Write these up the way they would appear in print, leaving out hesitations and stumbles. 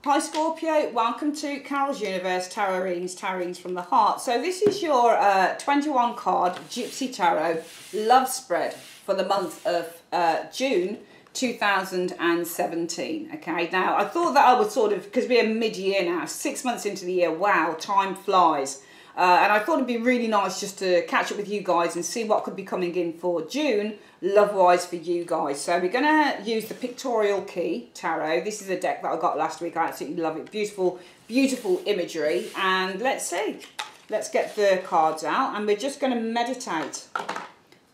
Hi Scorpio, welcome to Carol's Universe Tarot Readings from the Heart. So this is your 21 card Gypsy Tarot love spread for the month of June 2017. Okay, now I thought that I would sort of, because we're mid-year now, 6 months into the year, wow, time flies. And I thought it'd be really nice just to catch up with you guys and see what could be coming in for June, love-wise for you guys. So we're going to use the Pictorial Key Tarot. This is a deck that I got last week. I absolutely love it. Beautiful, beautiful imagery. And let's see. Let's get the cards out. And we're just going to meditate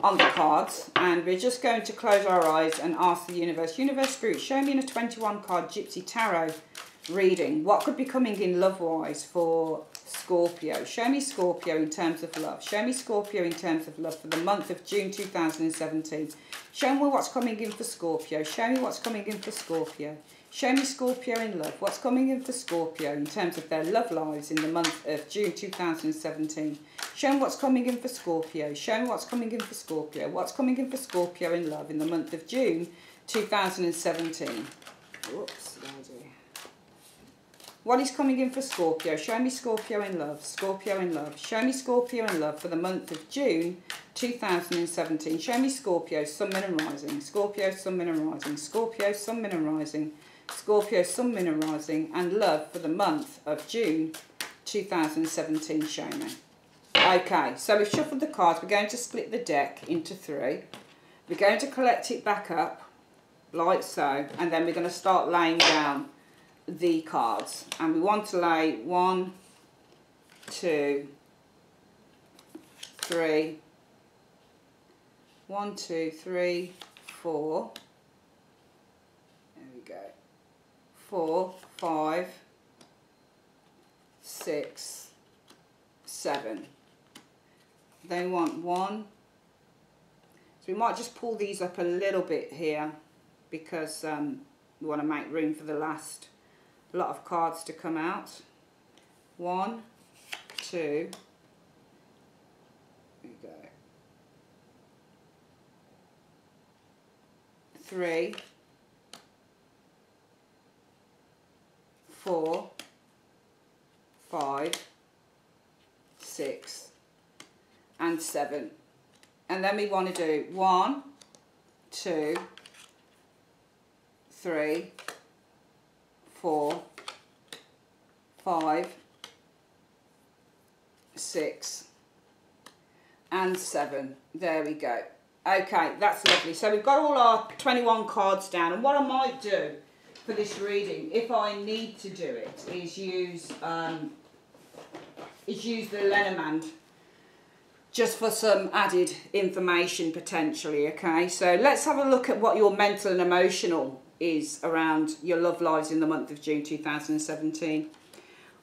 on the cards. And we're just going to close our eyes and ask the universe. Universe Spirit, show me in a 21 card Gypsy Tarot reading what could be coming in love-wise for Scorpio. Show me Scorpio in terms of love. Show me Scorpio in terms of love for the month of June 2017. Show me what's coming in for Scorpio. Show me what's coming in for Scorpio. Show me Scorpio in love. What's coming in for Scorpio in terms of their love lives in the month of June 2017. Show me what's coming in for Scorpio. Show me what's coming in for Scorpio. What's coming in for Scorpio in love in the month of June 2017. Whoops, what is coming in for Scorpio? Show me Scorpio in love. Scorpio in love. Show me Scorpio in love for the month of June 2017. Show me Scorpio, Sun, Moon and Rising. Scorpio, Sun, Moon and Rising. Scorpio, Sun, Moon and Rising. Scorpio, Sun, Moon and Rising. And love for the month of June 2017. Show me. Okay, so we've shuffled the cards. We're going to split the deck into three. We're going to collect it back up like so. And then we're going to start laying down the cards, and we want to lay 1, 2, 3, 1, 2, 3, 4. There we go. 4, 5, 6, 7. Then we want 1. So we might just pull these up a little bit here because we want to make room for the last lot of cards to come out. 1, 2, there we go, 3, 4, 5, 6 and 7. And then we want to do 1, 2, 3, 4, 5, 6 and 7. There we go. Okay, that's lovely. So we've got all our 21 cards down, and what I might do for this reading, if I need to do it, is use the Lenormand just for some added information potentially. Okay, so let's have a look at what your mental and emotional is around your love lives in the month of June 2017.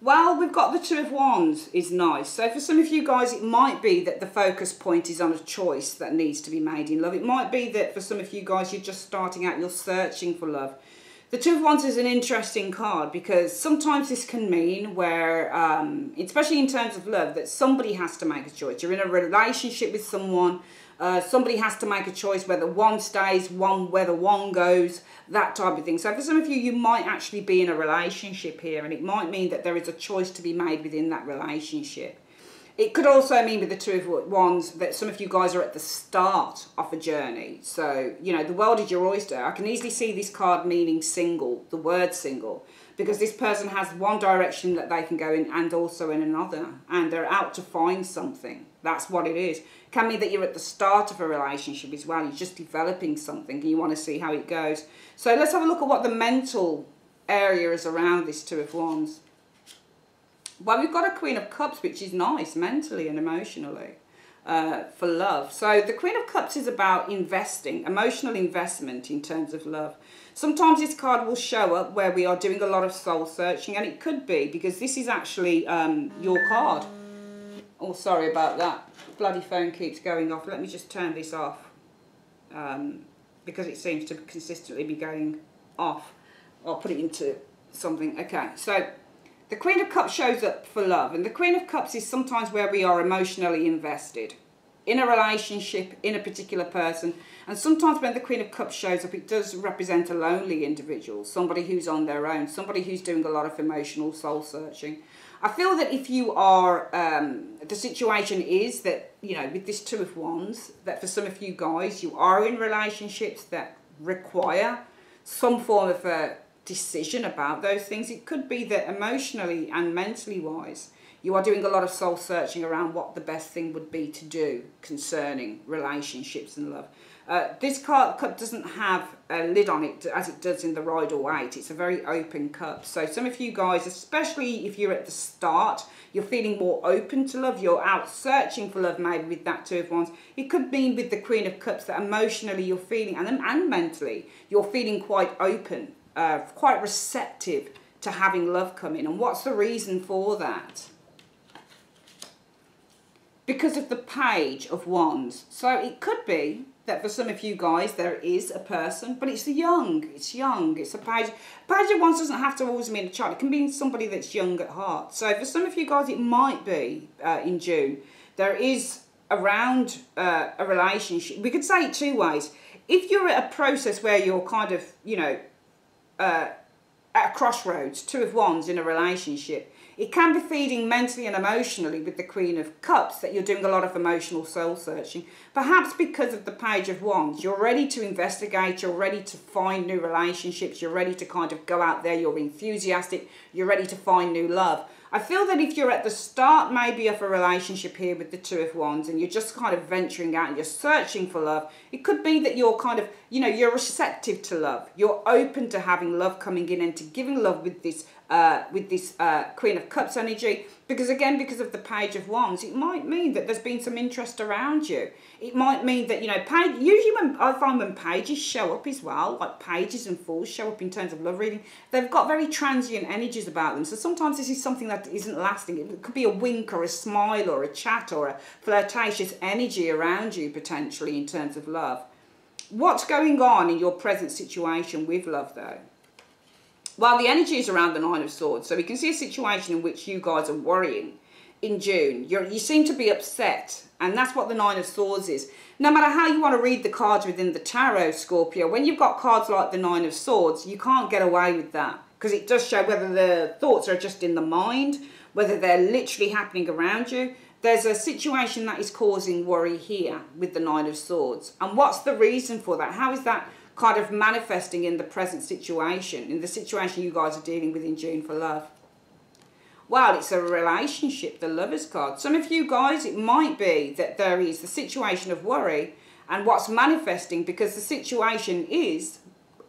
Well, we've got the Two of Wands is nice. So for some of you guys, it might be that the focus point is on a choice that needs to be made in love. It might be that for some of you guys, you're just starting out, you're searching for love. The Two of Wands is an interesting card because sometimes this can mean where, especially in terms of love, that somebody has to make a choice. You're in a relationship with someone. Somebody has to make a choice whether one stays, whether one goes, that type of thing. So for some of you, you might actually be in a relationship here, and it might mean that there is a choice to be made within that relationship. It could also mean with the Two of Wands that some of you guys are at the start of a journey. So, you know, the world is your oyster. I can easily see this card meaning single, the word single, because this person has one direction that they can go in and also in another, and they're out to find something. That's what it is. It can mean that you're at the start of a relationship as well. You're just developing something and you want to see how it goes. So let's have a look at what the mental area is around this Two of Wands. Well, we've got a Queen of Cups, which is nice mentally and emotionally for love. So the Queen of Cups is about investing, emotional investment in terms of love. Sometimes this card will show up where we are doing a lot of soul searching, and it could be because this is actually your card. Oh, sorry about that. Bloody phone keeps going off. Let me just turn this off because it seems to consistently be going off. I'll put it into something. Okay, so the Queen of Cups shows up for love, and the Queen of Cups is sometimes where we are emotionally invested. in a relationship, in a particular person. And sometimes when the Queen of Cups shows up, it does represent a lonely individual, somebody who's on their own, somebody who's doing a lot of emotional soul searching. I feel that if you are, the situation is that, you know, with this Two of Wands, that for some of you guys, you are in relationships that require some form of a decision about those things. It could be that emotionally and mentally wise, you are doing a lot of soul searching around what the best thing would be to do concerning relationships and love. This cup doesn't have a lid on it as it does in the Rider-Waite. It's a very open cup. So some of you guys, especially if you're at the start, you're feeling more open to love. You're out searching for love maybe with that Two of Wands. It could mean with the Queen of Cups that emotionally you're feeling, and mentally, you're feeling quite open, quite receptive to having love come in. And what's the reason for that? Because of the Page of Wands. So it could be that for some of you guys there is a person, but it's young. It's a page. Page of Wands doesn't have to always mean a child. It can mean somebody that's young at heart. So for some of you guys, it might be in June. There is around a relationship. We could say it two ways. If you're at a process where you're kind of, you know, at a crossroads, Two of Wands in a relationship, it can be feeding mentally and emotionally with the Queen of Cups that you're doing a lot of emotional soul searching. Perhaps because of the Page of Wands, you're ready to investigate, you're ready to find new relationships, you're ready to kind of go out there, you're enthusiastic, you're ready to find new love. I feel that if you're at the start maybe of a relationship here with the Two of Wands and you're just kind of venturing out and you're searching for love, it could be that you're kind of, you know, you're receptive to love. You're open to having love coming in and to giving love with this Queen of Cups energy. Because again, because of the Page of Wands, it might mean that there's been some interest around you. It might mean that, you know, usually when I find when pages show up as well, like pages and fools show up in terms of love reading, they've got very transient energies about them. So sometimes this is something that isn't lasting. It could be a wink or a smile or a chat or a flirtatious energy around you potentially in terms of love. What's going on in your present situation with love though? Well, the energy is around the Nine of Swords. So we can see a situation in which you guys are worrying in June. You seem to be upset. And that's what the Nine of Swords is. No matter how you want to read the cards within the tarot, Scorpio, when you've got cards like the Nine of Swords, you can't get away with that. Because it does show whether the thoughts are just in the mind, whether they're literally happening around you. There's a situation that is causing worry here with the Nine of Swords. And what's the reason for that? How is that kind of manifesting in the present situation, in the situation you guys are dealing with in June for love? Well, it's a relationship, the Lovers card. Some of you guys, it might be that there is the situation of worry and what's manifesting because the situation is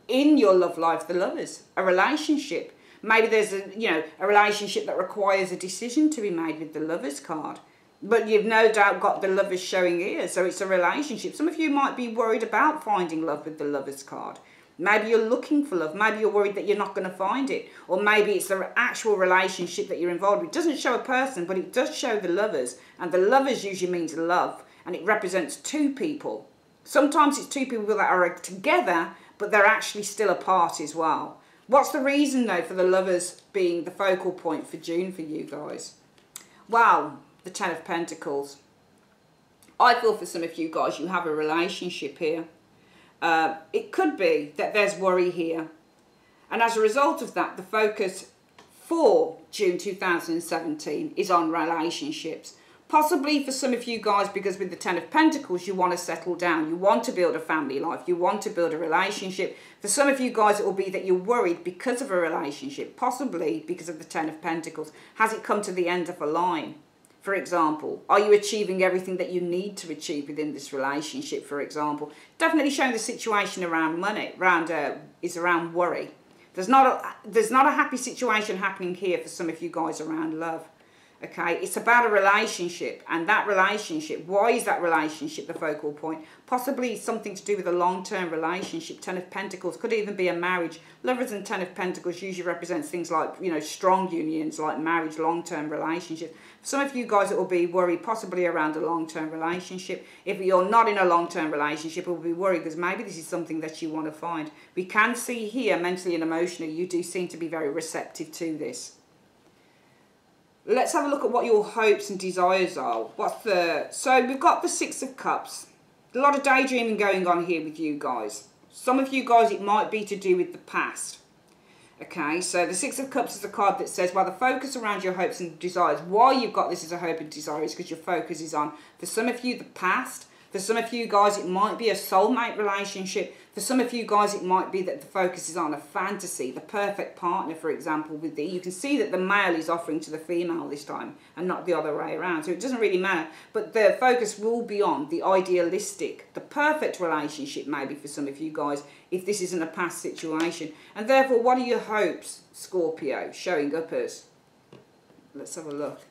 in your love life, the Lovers, a relationship. Maybe there's a relationship that requires a decision to be made with the Lovers card. But you've no doubt got the Lovers showing here, so it's a relationship. Some of you might be worried about finding love with the Lovers card. Maybe you're looking for love. Maybe you're worried that you're not going to find it. Or maybe it's the actual relationship that you're involved with. It doesn't show a person, but it does show the Lovers. And the Lovers usually means love, and it represents two people. Sometimes it's two people that are together, but they're actually still apart as well. What's the reason, though, for the Lovers being the focal point for June for you guys? Well, the Ten of Pentacles. I feel for some of you guys, you have a relationship here. It could be that there's worry here. And as a result of that, the focus for June 2017 is on relationships. Possibly for some of you guys, because with the Ten of Pentacles, you want to settle down. You want to build a family life. You want to build a relationship. For some of you guys, it will be that you're worried because of a relationship. Possibly because of the Ten of Pentacles. Has it come to the end of a line? For example, are you achieving everything that you need to achieve within this relationship, for example? Definitely showing the situation around money, is around worry. There's not a happy situation happening here for some of you guys around love. Okay, it's about a relationship, and that relationship, why is that relationship the focal point? Possibly something to do with a long-term relationship. Ten of Pentacles could even be a marriage. Lovers and Ten of Pentacles usually represents things like, you know, strong unions like marriage, long-term relationships. For some of you guys, it will be worried possibly around a long-term relationship. If you're not in a long-term relationship, it will be worried because maybe this is something that you want to find. We can see here, mentally and emotionally, you do seem to be very receptive to this. Let's have a look at what your hopes and desires are. So we've got the Six of Cups. A lot of daydreaming going on here with you guys. Some of you guys, it might be to do with the past. Okay, so the Six of Cups is a card that says, well, the focus around your hopes and desires, why you've got this as a hope and desire is because your focus is on, for some of you, the past. For some of you guys, it might be a soulmate relationship. For some of you guys, it might be that the focus is on a fantasy, the perfect partner, for example. You can see that the male is offering to the female this time and not the other way around. So it doesn't really matter. But the focus will be on the idealistic, the perfect relationship maybe for some of you guys if this isn't a past situation. And therefore, what are your hopes, Scorpio, showing up as? Let's have a look.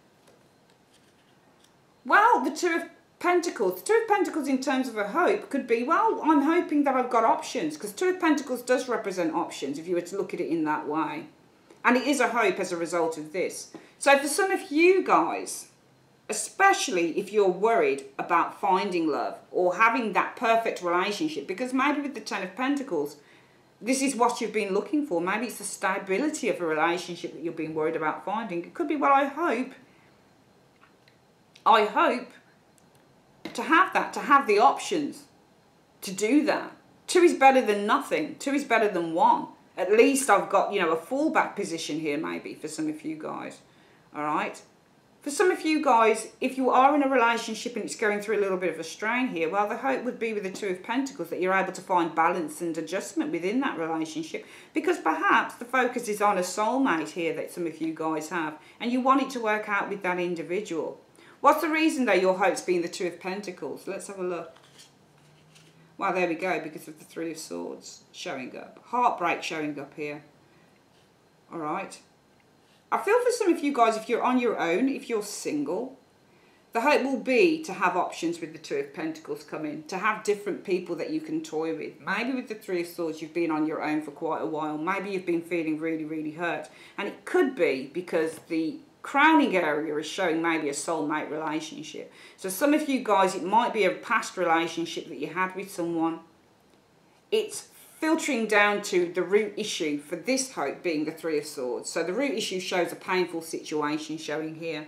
Well, the Two of Pentacles. The Two of Pentacles in terms of a hope could be, well, I'm hoping that I've got options, because Two of Pentacles does represent options if you were to look at it in that way. And it is a hope as a result of this. So for some of you guys, especially if you're worried about finding love or having that perfect relationship, because maybe with the Ten of Pentacles, this is what you've been looking for. Maybe it's the stability of a relationship that you've been worried about finding. It could be, well, I hope to have that, to have the options to do that. Two is better than nothing. Two is better than one. At least I've got, you know, a fallback position here maybe for some of you guys. All right. For some of you guys, if you are in a relationship and it's going through a little bit of a strain here, well, the hope would be with the Two of Pentacles that you're able to find balance and adjustment within that relationship, because perhaps the focus is on a soulmate here that some of you guys have, and you want it to work out with that individual. What's the reason, though, your hope's being the Two of Pentacles? Let's have a look. Well, there we go, because of the Three of Swords showing up. Heartbreak showing up here. All right. I feel for some of you guys, if you're on your own, if you're single, the hope will be to have options with the Two of Pentacles come in, to have different people that you can toy with. Maybe with the Three of Swords, you've been on your own for quite a while. Maybe you've been feeling really, really hurt. And it could be because the crowning area is showing maybe a soulmate relationship. So some of you guys, it might be a past relationship that you had with someone. It's filtering down to the root issue for this hope being the Three of Swords. So the root issue shows a painful situation showing here.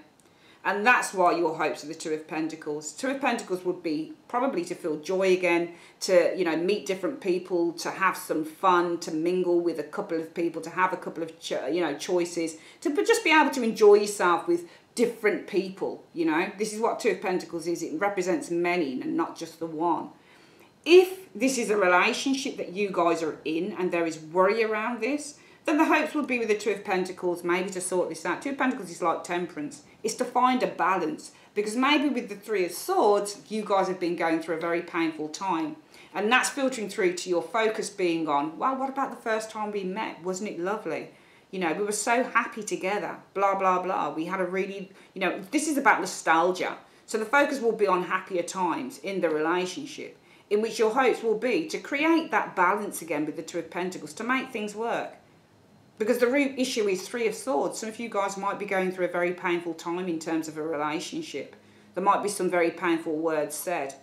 And that's why your hopes are the Two of Pentacles. Two of Pentacles would be probably to feel joy again, to, you know, meet different people, to have some fun, to mingle with a couple of people, to have a couple of, choices, to just be able to enjoy yourself with different people, you know. This is what Two of Pentacles is. It represents many and not just the one. If this is a relationship that you guys are in and there is worry around this, then the hopes would be with the Two of Pentacles, maybe to sort this out. Two of Pentacles is like temperance. It's to find a balance. Because maybe with the Three of Swords, you guys have been going through a very painful time. And that's filtering through to your focus being on, well, what about the first time we met? Wasn't it lovely? You know, we were so happy together, blah, blah, blah. We had a really, you know, this is about nostalgia. So the focus will be on happier times in the relationship, in which your hopes will be to create that balance again with the Two of Pentacles, to make things work. Because the root issue is Three of Swords. Some of you guys might be going through a very painful time in terms of a relationship. There might be some very painful words said.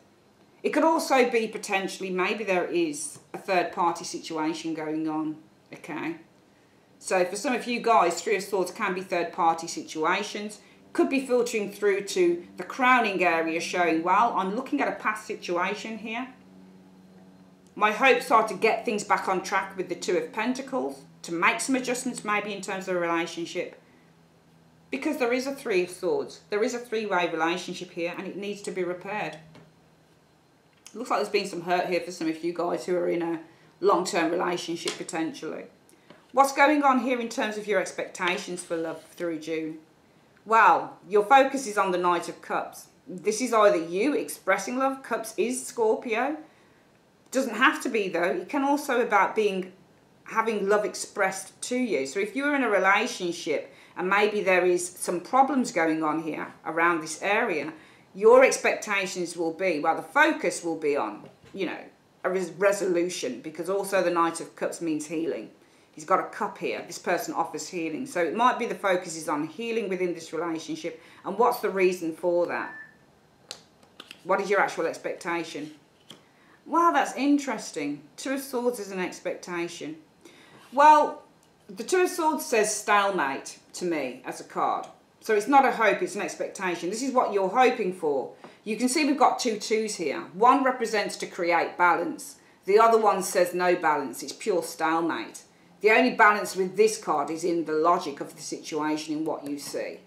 It could also be potentially, maybe there is a third party situation going on, okay? So for some of you guys, Three of Swords can be third party situations. Could be filtering through to the crowning area showing, well, I'm looking at a past situation here. My hopes are to get things back on track with the Two of Pentacles, to make some adjustments maybe in terms of a relationship. Because there is a Three of Swords. There is a three-way relationship here and it needs to be repaired. Looks like there's been some hurt here for some of you guys who are in a long-term relationship potentially. What's going on here in terms of your expectations for love through June? Well, your focus is on the Knight of Cups. This is either you expressing love. Cups is Scorpio. Doesn't have to be though. It can also about having love expressed to you. So if you're in a relationship and maybe there is some problems going on here around this area, your expectations will be, well, the focus will be on, you know, a resolution, because also the Knight of Cups means healing. He's got a cup here. This person offers healing. So it might be the focus is on healing within this relationship. And what's the reason for that? What is your actual expectation? Wow, that's interesting. Two of Swords is an expectation. Well, the Two of Swords says stalemate to me as a card. So it's not a hope, it's an expectation. This is what you're hoping for. You can see we've got 2 twos here. One represents to create balance. The other one says no balance. It's pure stalemate. The only balance with this card is in the logic of the situation, in what you see.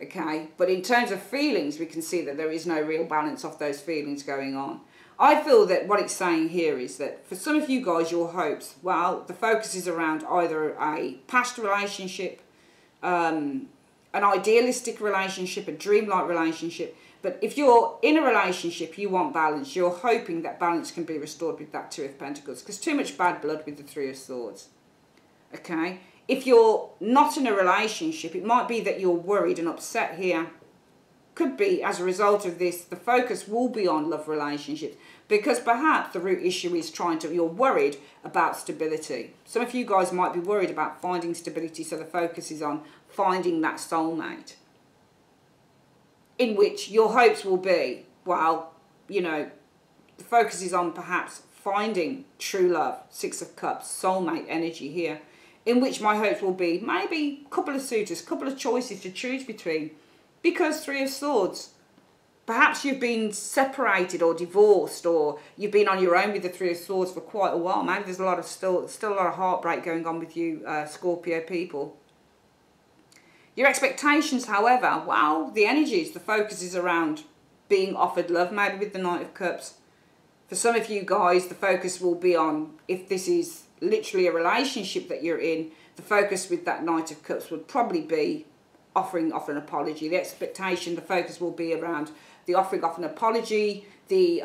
Okay? But in terms of feelings, we can see that there is no real balance of those feelings going on. I feel that what it's saying here is that for some of you guys, your hopes, well, the focus is around either a past relationship, an idealistic relationship, a dreamlike relationship. But if you're in a relationship, you want balance. You're hoping that balance can be restored with that 2 of Pentacles, because too much bad blood with the 3 of Swords. Okay? If you're not in a relationship, it might be that you're worried and upset here. Could be as a result of this, the focus will be on love relationships, because perhaps the root issue is you're worried about stability. Some of you guys might be worried about finding stability, so the focus is on finding that soulmate, in which your hopes will be, well, you know, the focus is on perhaps finding true love, 6 of Cups, soulmate energy here, in which my hopes will be maybe a couple of suitors, a couple of choices to choose between, because 3 of Swords, perhaps you've been separated or divorced, or you've been on your own with the 3 of Swords for quite a while. Maybe there's a lot of still a lot of heartbreak going on with you, Scorpio people. Your expectations, however, well, the energies, the focus is around being offered love, maybe with the Knight of Cups. For some of you guys, the focus will be on, if this is literally a relationship that you're in, the focus with that Knight of Cups would probably be offering an apology. The expectation, the focus will be around the offering of an apology, the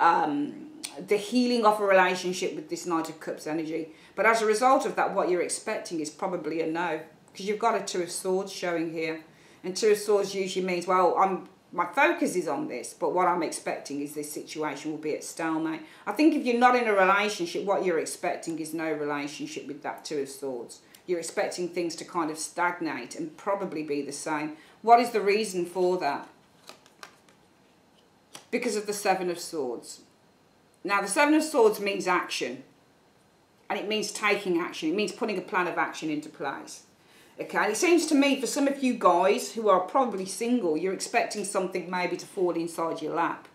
healing of a relationship with this Knight of Cups energy. But as a result of that, what you're expecting is probably a no, because you've got a 2 of Swords showing here. And 2 of Swords usually means, well, my focus is on this, but what I'm expecting is this situation will be at stalemate. I think if you're not in a relationship, what you're expecting is no relationship with that 2 of Swords. You're expecting things to kind of stagnate and probably be the same. What is the reason for that? Because of the 7 of Swords. Now, the 7 of Swords means action. And it means taking action. It means putting a plan of action into place. Okay, it seems to me for some of you guys who are probably single, you're expecting something maybe to fall inside your lap.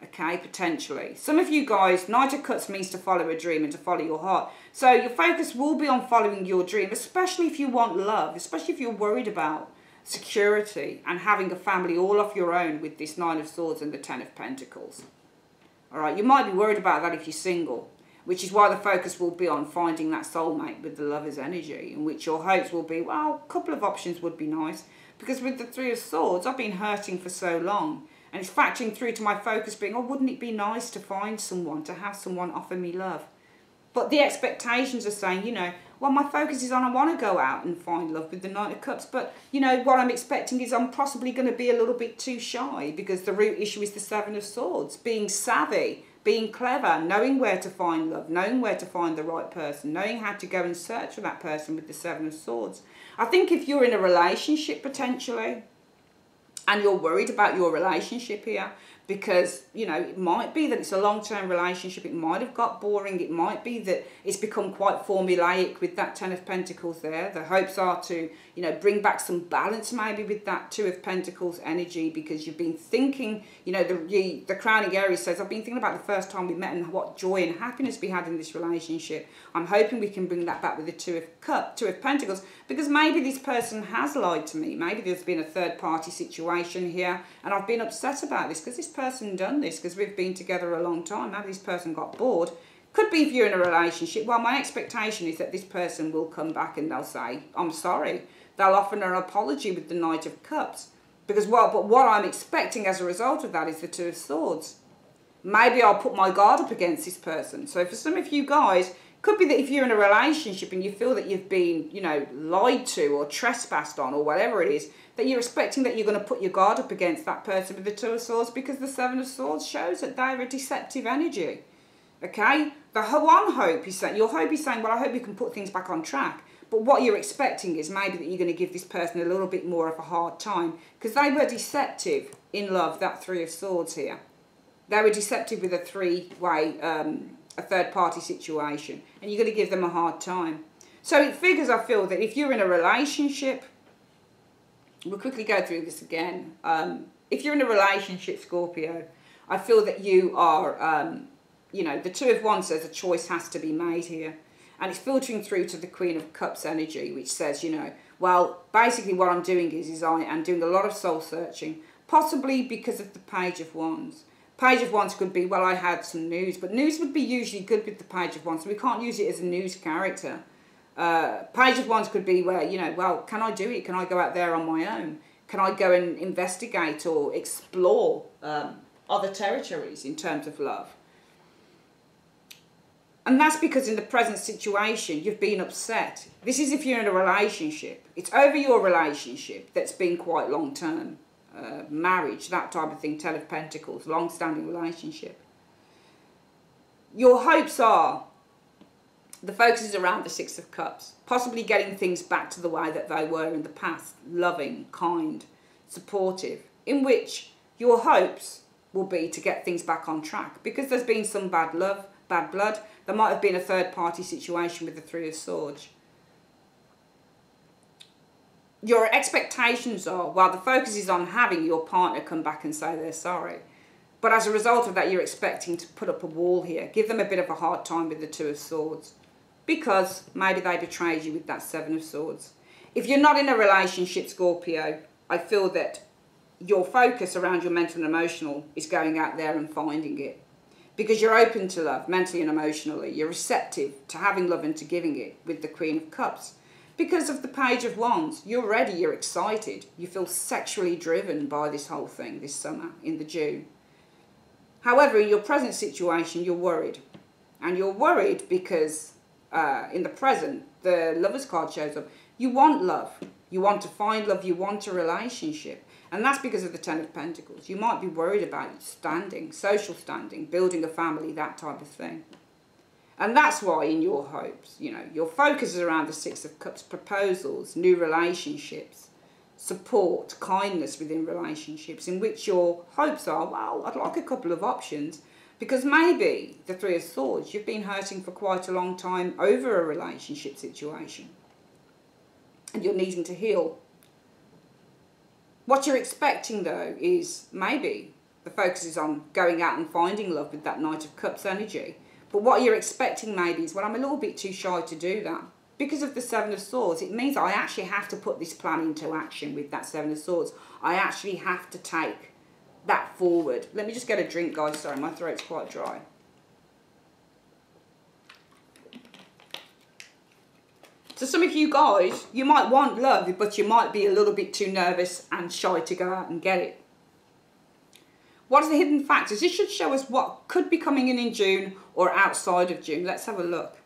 Okay, potentially. Some of you guys, Knight of Cups means to follow a dream and to follow your heart. So your focus will be on following your dream, especially if you want love, especially if you're worried about security and having a family all of your own with this 9 of Swords and the 10 of Pentacles. All right, you might be worried about that if you're single, which is why the focus will be on finding that soulmate with the lover's energy, in which your hopes will be, well, a couple of options would be nice, because with the 3 of Swords, I've been hurting for so long, and it's factoring through to my focus being, oh, wouldn't it be nice to find someone, to have someone offer me love? But the expectations are saying, you know, well, my focus is on, I want to go out and find love with the Knight of Cups, but, you know, what I'm expecting is I'm possibly going to be a little bit too shy, because the root issue is the 7 of Swords, being savvy, being clever, knowing where to find love, knowing where to find the right person, knowing how to go and search for that person with the 7 of Swords. I think if you're in a relationship potentially, and you're worried about your relationship here, because, you know, it might be that it's a long-term relationship, it might have got boring, it might be that it's become quite formulaic with that 10 of Pentacles there. The hopes are to, you know, bring back some balance maybe with that 2 of Pentacles energy, because you've been thinking, you know, the crowning Aries says, I've been thinking about the first time we met and what joy and happiness we had in this relationship. I'm hoping we can bring that back with the 2 of Pentacles, because maybe this person has lied to me. Maybe there's been a third-party situation here, and I've been upset about this because this person done this, because we've been together a long time. Maybe this person got bored. Could be if you're in a relationship, well, my expectation is that this person will come back and they'll say, I'm sorry. They'll offer an apology with the Knight of Cups. Because, well, but what I'm expecting as a result of that is the 2 of Swords. Maybe I'll put my guard up against this person. So for some of you guys, could be that if you're in a relationship and you feel that you've been, you know, lied to or trespassed on or whatever it is, that you're expecting that you're going to put your guard up against that person with the 2 of Swords, because the 7 of Swords shows that they're a deceptive energy. Okay? The one hope is saying, your hope is saying, well, I hope you can put things back on track. But what you're expecting is maybe that you're going to give this person a little bit more of a hard time, because they were deceptive in love, that 3 of Swords here. They were deceptive with a three-way, a third-party situation, and you're going to give them a hard time. So it figures, I feel, that if you're in a relationship, We'll quickly go through this again. If you're in a relationship, Scorpio, I feel that you are, you know, the Two of Wands says a choice has to be made here. And it's filtering through to the Queen of Cups energy, which says, you know, well, basically what I'm doing is I am doing a lot of soul searching, possibly because of the Page of Wands. Page of Wands could be, well, I had some news, but news would be usually good with the Page of Wands, so we can't use it as a news character. Page of Wands could be where, you know, well, can I do it? Can I go out there on my own? Can I go and investigate or explore other territories in terms of love? And that's because in the present situation, you've been upset. This is if you're in a relationship. It's over your relationship that's been quite long-term. Marriage, that type of thing, Ten of Pentacles, long-standing relationship. Your hopes are, the focus is around the Six of Cups, possibly getting things back to the way that they were in the past, loving, kind, supportive, in which your hopes will be to get things back on track, because there's been some bad love, bad blood. There might have been a third-party situation with the Three of Swords. Your expectations are, well, the focus is on having your partner come back and say they're sorry. But as a result of that, you're expecting to put up a wall here. Give them a bit of a hard time with the Two of Swords, because maybe they betrayed you with that Seven of Swords. If you're not in a relationship, Scorpio, I feel that your focus around your mental and emotional is going out there and finding it. Because you're open to love, mentally and emotionally. You're receptive to having love and to giving it with the Queen of Cups. Because of the Page of Wands, you're ready, you're excited. You feel sexually driven by this whole thing this summer, in the June. However, in your present situation, you're worried. And you're worried because in the present, the Lover's card shows up. You want love. You want to find love. You want a relationship. And that's because of the Ten of Pentacles. You might be worried about standing, social standing, building a family, that type of thing. And that's why in your hopes, you know, your focus is around the Six of Cups, proposals, new relationships, support, kindness within relationships, in which your hopes are, well, I'd like a couple of options, because maybe the Three of Swords, you've been hurting for quite a long time over a relationship situation. And you're needing to heal. What you're expecting, though, is maybe the focus is on going out and finding love with that Knight of Cups energy. But what you're expecting maybe is, well, I'm a little bit too shy to do that. Because of the Seven of Swords, it means I actually have to put this plan into action with that Seven of Swords. I actually have to take that forward. Let me just get a drink, guys. Sorry, my throat's quite dry. So some of you guys, you might want love, but you might be a little bit too nervous and shy to go out and get it. What are the hidden factors? This should show us what could be coming in June or outside of June. Let's have a look.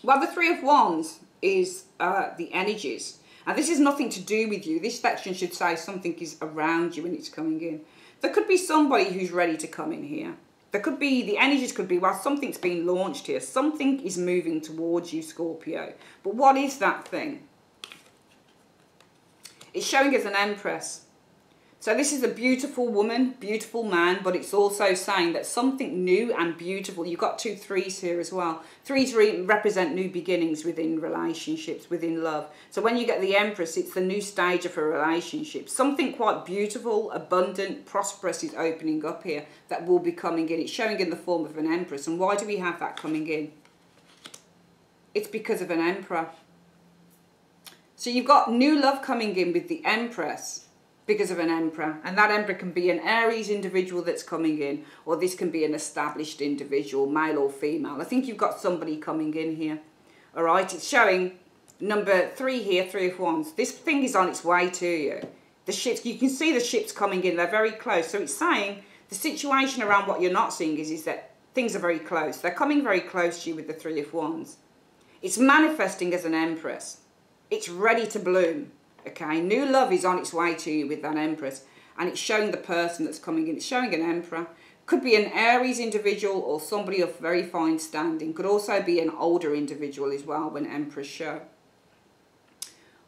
Well, the Three of Wands is the energies. And this is nothing to do with you. This section should say something is around you when it's coming in. There could be somebody who's ready to come in here. There could be, the energies could be, well, something's been launched here. Something is moving towards you, Scorpio. But what is that thing? It's showing as an Empress. So this is a beautiful woman, beautiful man, but it's also saying that something new and beautiful. You've got two threes here as well. Threes represent new beginnings within relationships, within love. So when you get the Empress, it's the new stage of a relationship. Something quite beautiful, abundant, prosperous is opening up here that will be coming in. It's showing in the form of an Empress. And why do we have that coming in? It's because of an Emperor. So you've got new love coming in with the Empress, because of an Emperor. And that Emperor can be an Aries individual that's coming in, or this can be an established individual, male or female. I think you've got somebody coming in here. All right, it's showing number 3 here, Three of Wands. This thing is on its way to you. The ships, you can see the ships coming in, they're very close. So it's saying the situation around what you're not seeing is that things are very close. They're coming very close to you with the Three of Wands. It's manifesting as an Empress. It's ready to bloom. Okay, new love is on its way to you with that Empress. And it's showing the person that's coming in. It's showing an Emperor. Could be an Aries individual or somebody of very fine standing. Could also be an older individual as well when Emperors show.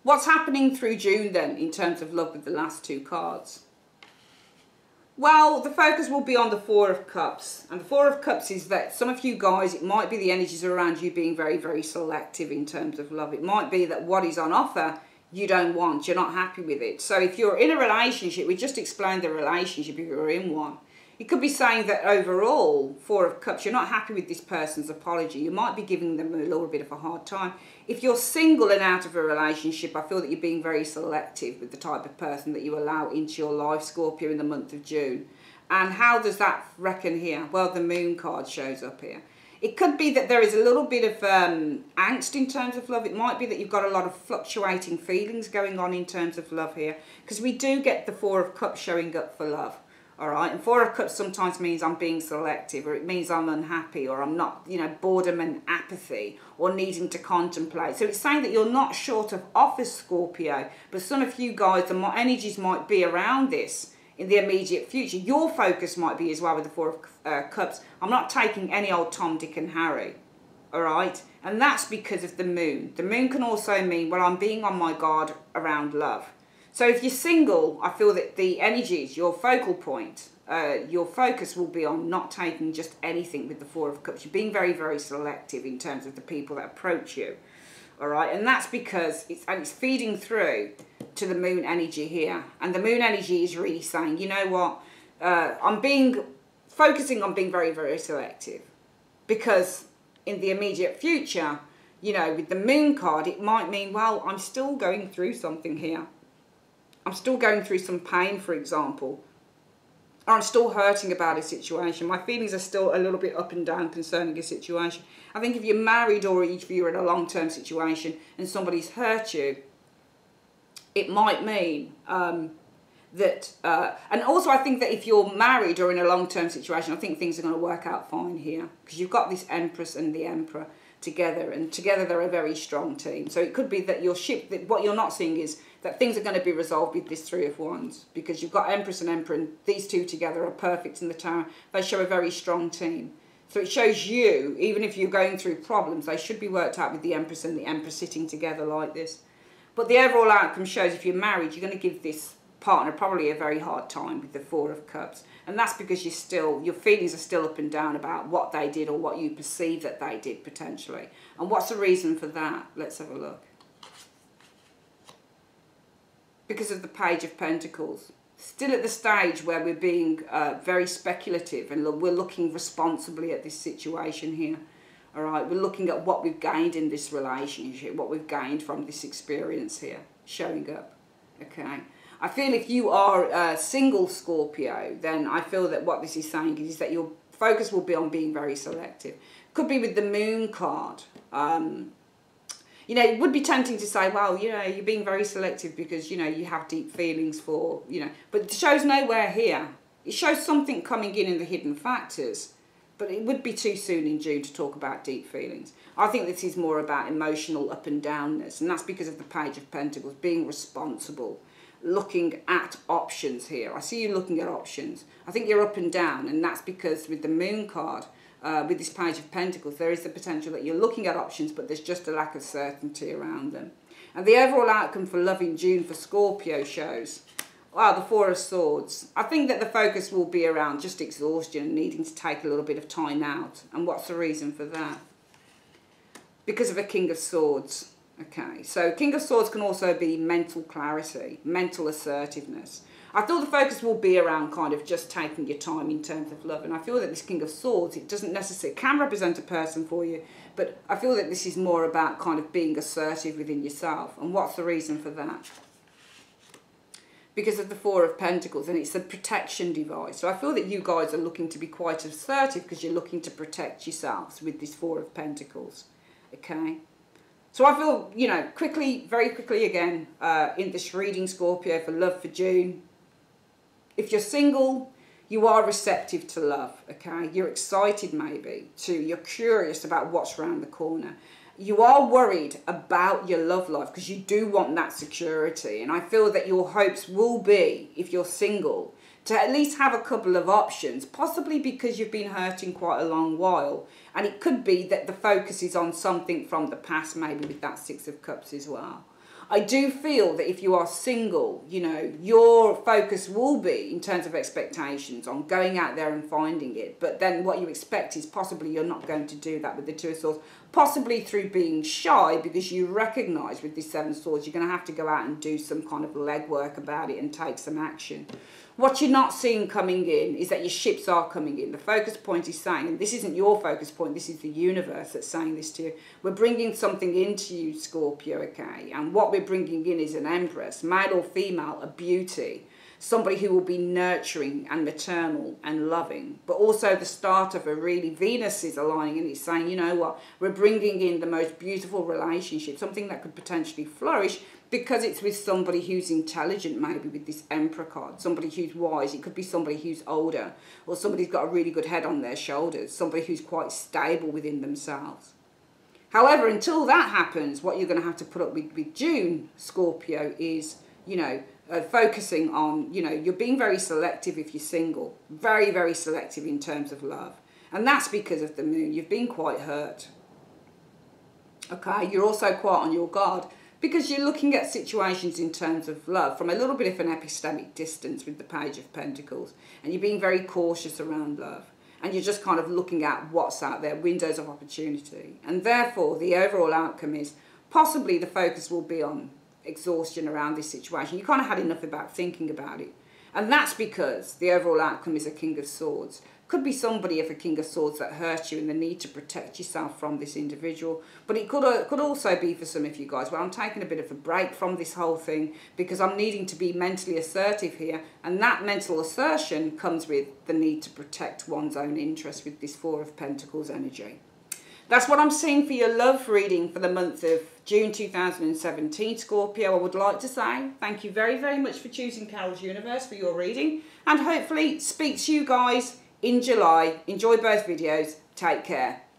What's happening through June then in terms of love with the last two cards? Well, the focus will be on the Four of Cups. And the Four of Cups is that some of you guys, it might be the energies around you being very, very selective in terms of love. It might be that what is on offer you don't want, you're not happy with it. So if you're in a relationship, we just explained the relationship if you're in one. It could be saying that overall, Four of Cups, you're not happy with this person's apology. You might be giving them a little bit of a hard time. If you're single and out of a relationship, I feel that you're being very selective with the type of person that you allow into your life, Scorpio, in the month of June. And how does that reckon here? Well, the Moon card shows up here. It could be that there is a little bit of angst in terms of love. It might be that you've got a lot of fluctuating feelings going on in terms of love here. Because we do get the Four of Cups showing up for love. All right, and Four of Cups sometimes means I'm being selective, or it means I'm unhappy, or I'm not, you know, boredom and apathy, or needing to contemplate. So it's saying that you're not short of offers, Scorpio, but some of you guys, the energies might be around this in the immediate future. Your focus might be as well with the Four of Cups. I'm not taking any old Tom, Dick and Harry, all right? And that's because of the Moon. The Moon can also mean, well, I'm being on my guard around love. So if you're single, I feel that the energies, your focal point, your focus will be on not taking just anything with the Four of Cups. You're being very, very selective in terms of the people that approach you. All right, and that's because it's feeding through to the Moon energy here. And the Moon energy is really saying, you know what, I'm focusing on being very, very selective. Because in the immediate future, you know, with the Moon card, it might mean, well, I'm still going through something here. I'm still going through some pain, for example. Or I'm still hurting about a situation. My feelings are still a little bit up and down concerning a situation. I think if you're married or if you're in a long-term situation and somebody's hurt you, it might mean that... and also I think that if you're married or in a long-term situation, I think things are going to work out fine here. Because you've got this Empress and the Emperor together, and together they're a very strong team. So it could be that what you're not seeing is that things are going to be resolved with this Three of Wands, because you've got Empress and Emperor, and these two together are perfect in the Tower. They show a very strong team. So it shows you, even if you're going through problems, they should be worked out with the Empress and the Emperor sitting together like this. But the overall outcome shows if you're married, you're going to give this partner probably a very hard time with the Four of Cups. And that's because your feelings are still up and down about what they did or what you perceive that they did potentially. And what's the reason for that? Let's have a look. Because of the Page of Pentacles. Still at the stage where we're being very speculative and we're looking responsibly at this situation here. All right, we're looking at what we've gained in this relationship, what we've gained from this experience here, showing up, okay? I feel if you are a single Scorpio, then I feel that what this is saying is that your focus will be on being very selective. Could be with the Moon card. You know, it would be tempting to say, well, you know, you're being very selective because, you know, you have deep feelings for, you know, but it shows nowhere here. It shows something coming in the hidden factors, but it would be too soon in June to talk about deep feelings. I think this is more about emotional up and downness, and that's because of the Page of Pentacles, being responsible, looking at options here. I see you looking at options. I think you're up and down, and that's because with the Moon card, with this Page of Pentacles, there is the potential that you're looking at options, but there's just a lack of certainty around them. And the overall outcome for love in June for Scorpio shows, wow, the Four of Swords. I think that the focus will be around just exhaustion and needing to take a little bit of time out. And what's the reason for that? Because of a King of Swords. Okay, so King of Swords can also be mental clarity, mental assertiveness. I feel the focus will be around kind of just taking your time in terms of love. And I feel that this King of Swords, it doesn't necessarily, can represent a person for you, but I feel that this is more about kind of being assertive within yourself. And what's the reason for that? Because of the Four of Pentacles, and it's a protection device. So I feel that you guys are looking to be quite assertive because you're looking to protect yourselves with this Four of Pentacles. Okay? So I feel, you know, very quickly again, in this reading, Scorpio, for love for June. If you're single, you are receptive to love, okay? You're excited maybe, you're curious about what's around the corner. You are worried about your love life because you do want that security. And I feel that your hopes will be, if you're single, to at least have a couple of options, possibly because you've been hurting quite a long while. And it could be that the focus is on something from the past, maybe with that Six of Cups as well. I do feel that if you are single, you know, your focus will be, in terms of expectations, on going out there and finding it. But then what you expect is possibly you're not going to do that with the Two of Swords. Possibly through being shy, because you recognise with this Seven of Swords, you're going to have to go out and do some kind of legwork about it and take some action. What you're not seeing coming in is that your ships are coming in. The focus point is saying, and this isn't your focus point, this is the universe that's saying this to you, we're bringing something into you, Scorpio, okay? And what we're bringing in is an empress, male or female, a beauty, somebody who will be nurturing and maternal and loving, but also the start of a really, Venus is aligning and it's saying, you know what, we're bringing in the most beautiful relationship, something that could potentially flourish, because it's with somebody who's intelligent, maybe with this Emperor card, somebody who's wise. It could be somebody who's older, or somebody who's got a really good head on their shoulders, somebody who's quite stable within themselves. However, until that happens, what you're going to have to put up with June, Scorpio, is, you know, focusing on, you know, you're being very selective if you're single, very, very selective in terms of love. And that's because of the moon. You've been quite hurt. Okay, you're also quite on your guard, because you're looking at situations in terms of love from a little bit of an epistemic distance with the Page of Pentacles, and you're being very cautious around love, and you're just kind of looking at what's out there, windows of opportunity. And therefore, the overall outcome is possibly the focus will be on exhaustion around this situation. You kind of had enough about thinking about it. And that's because the overall outcome is a King of Swords. Could be somebody of a King of Swords that hurt you and the need to protect yourself from this individual. But it could also be for some of you guys, well, I'm taking a bit of a break from this whole thing because I'm needing to be mentally assertive here. And that mental assertion comes with the need to protect one's own interest with this Four of Pentacles energy. That's what I'm seeing for your love reading for the month of June 2017, Scorpio. I would like to say thank you very, very much for choosing Carol's Universe for your reading. And hopefully speak to you guys in July. Enjoy both videos. Take care.